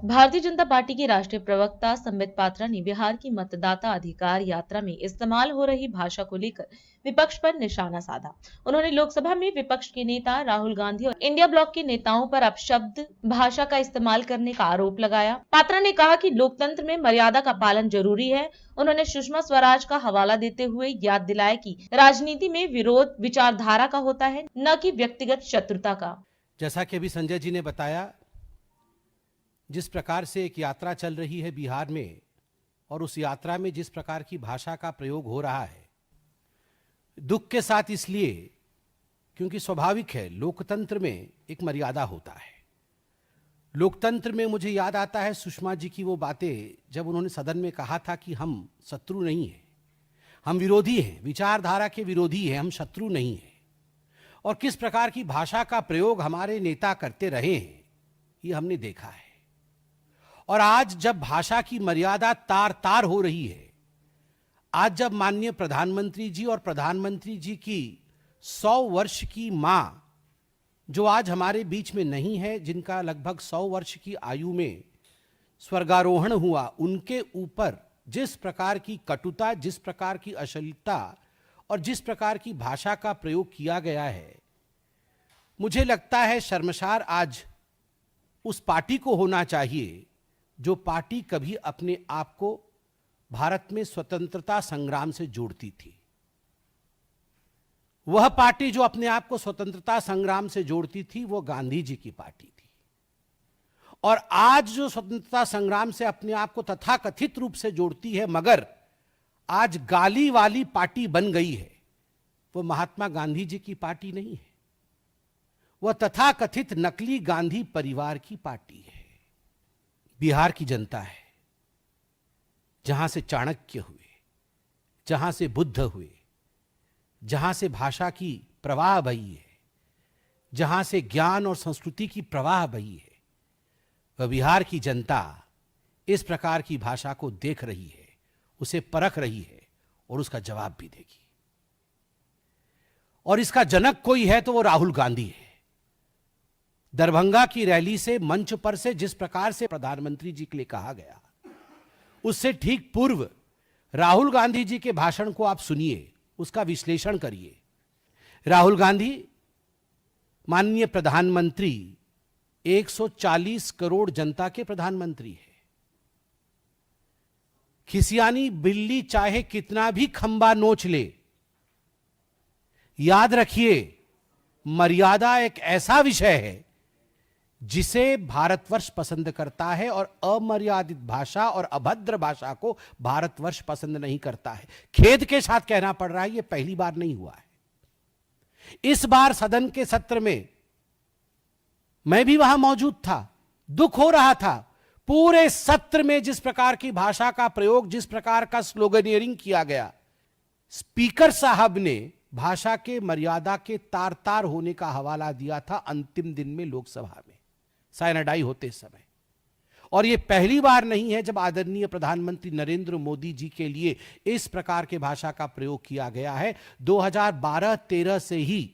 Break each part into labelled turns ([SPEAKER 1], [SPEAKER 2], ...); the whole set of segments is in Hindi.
[SPEAKER 1] भारतीय जनता पार्टी के राष्ट्रीय प्रवक्ता संबित पात्रा ने बिहार की मतदाता अधिकार यात्रा में इस्तेमाल हो रही भाषा को लेकर विपक्ष पर निशाना साधा। उन्होंने लोकसभा में विपक्ष के नेता राहुल गांधी और इंडिया ब्लॉक के नेताओं पर अपशब्द भाषा का इस्तेमाल करने का आरोप लगाया। पात्रा ने कहा कि लोकतंत्र में मर्यादा का पालन जरूरी है। उन्होंने सुषमा स्वराज का हवाला देते हुए याद दिलाया कि राजनीति में विरोध विचारधारा का होता है, न कि व्यक्तिगत शत्रुता का।
[SPEAKER 2] जैसा कि अभी संजय जी ने बताया, जिस प्रकार से एक यात्रा चल रही है बिहार में और उस यात्रा में जिस प्रकार की भाषा का प्रयोग हो रहा है, दुख के साथ इसलिए क्योंकि स्वाभाविक है, लोकतंत्र में एक मर्यादा होता है। लोकतंत्र में मुझे याद आता है सुषमा जी की वो बातें जब उन्होंने सदन में कहा था कि हम शत्रु नहीं हैं, हम विरोधी हैं, विचारधारा के विरोधी हैं, हम शत्रु नहीं हैं। और किस प्रकार की भाषा का प्रयोग हमारे नेता करते रहे हैं, ये हमने देखा है। और आज जब भाषा की मर्यादा तार तार हो रही है, आज जब माननीय प्रधानमंत्री जी और प्रधानमंत्री जी की 100 वर्ष की मां जो आज हमारे बीच में नहीं है, जिनका लगभग 100 वर्ष की आयु में स्वर्गारोहण हुआ, उनके ऊपर जिस प्रकार की कटुता, जिस प्रकार की अश्लीलता और जिस प्रकार की भाषा का प्रयोग किया गया है, मुझे लगता है शर्मसार आज उस पार्टी को होना चाहिए जो पार्टी कभी अपने आप को भारत में स्वतंत्रता संग्राम से जोड़ती थी। वह पार्टी जो अपने आप को स्वतंत्रता संग्राम से जोड़ती थी, वो गांधी जी की पार्टी थी। और आज जो स्वतंत्रता संग्राम से अपने आप को तथाकथित रूप से जोड़ती है, मगर आज गाली वाली पार्टी बन गई है, वो महात्मा गांधी जी की पार्टी नहीं है, वह तथाकथित नकली गांधी परिवार की पार्टी है। बिहार की जनता है, जहां से चाणक्य हुए, जहां से बुद्ध हुए, जहां से भाषा की प्रवाह बही है, जहां से ज्ञान और संस्कृति की प्रवाह बही है, वह बिहार की जनता इस प्रकार की भाषा को देख रही है, उसे परख रही है और उसका जवाब भी देगी। और इसका जनक कोई है तो वो राहुल गांधी है। दरभंगा की रैली से, मंच पर से जिस प्रकार से प्रधानमंत्री जी के लिए कहा गया, उससे ठीक पूर्व राहुल गांधी जी के भाषण को आप सुनिए, उसका विश्लेषण करिए। राहुल गांधी माननीय प्रधानमंत्री, 140 करोड़ जनता के प्रधानमंत्री है। खिसियानी बिल्ली चाहे कितना भी खंबा नोच ले, याद रखिए मर्यादा एक ऐसा विषय है जिसे भारतवर्ष पसंद करता है और अमर्यादित भाषा और अभद्र भाषा को भारतवर्ष पसंद नहीं करता है। खेद के साथ कहना पड़ रहा है, यह पहली बार नहीं हुआ है। इस बार सदन के सत्र में मैं भी वहां मौजूद था, दुख हो रहा था। पूरे सत्र में जिस प्रकार की भाषा का प्रयोग, जिस प्रकार का स्लोगनियरिंग किया गया, स्पीकर साहब ने भाषा के मर्यादा के तार तार होने का हवाला दिया था अंतिम दिन में लोकसभा में साइनाडाई होते समय। और यह पहली बार नहीं है जब आदरणीय प्रधानमंत्री नरेंद्र मोदी जी के लिए इस प्रकार के भाषा का प्रयोग किया गया है। 2012-13 से ही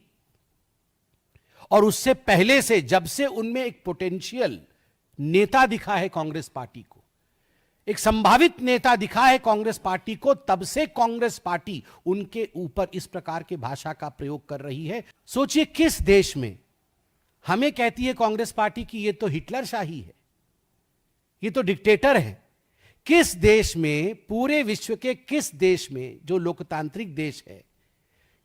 [SPEAKER 2] और उससे पहले से, जब से उनमें एक पोटेंशियल नेता दिखा है कांग्रेस पार्टी को, एक संभावित नेता दिखा है कांग्रेस पार्टी को, तब से कांग्रेस पार्टी उनके ऊपर इस प्रकार के भाषा का प्रयोग कर रही है। सोचिए किस देश में हमें कहती है कांग्रेस पार्टी कि ये तो हिटलर शाही है, ये तो डिक्टेटर है। किस देश में, पूरे विश्व के किस देश में, जो लोकतांत्रिक देश है,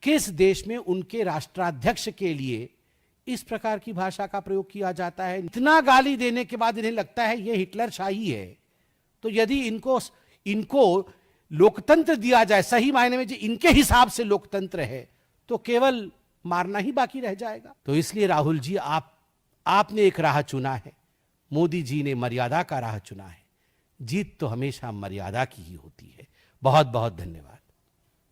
[SPEAKER 2] किस देश में उनके राष्ट्राध्यक्ष के लिए इस प्रकार की भाषा का प्रयोग किया जाता है? इतना गाली देने के बाद इन्हें लगता है ये हिटलर शाही है। तो यदि इनको लोकतंत्र दिया जाए, सही मायने में जो इनके हिसाब से लोकतंत्र है, तो केवल मारना ही बाकी रह जाएगा। तो इसलिए राहुल जी, आपने एक राह चुना है, मोदी जी ने मर्यादा का राह चुना है। जीत तो हमेशा मर्यादा की ही होती है। बहुत बहुत धन्यवाद।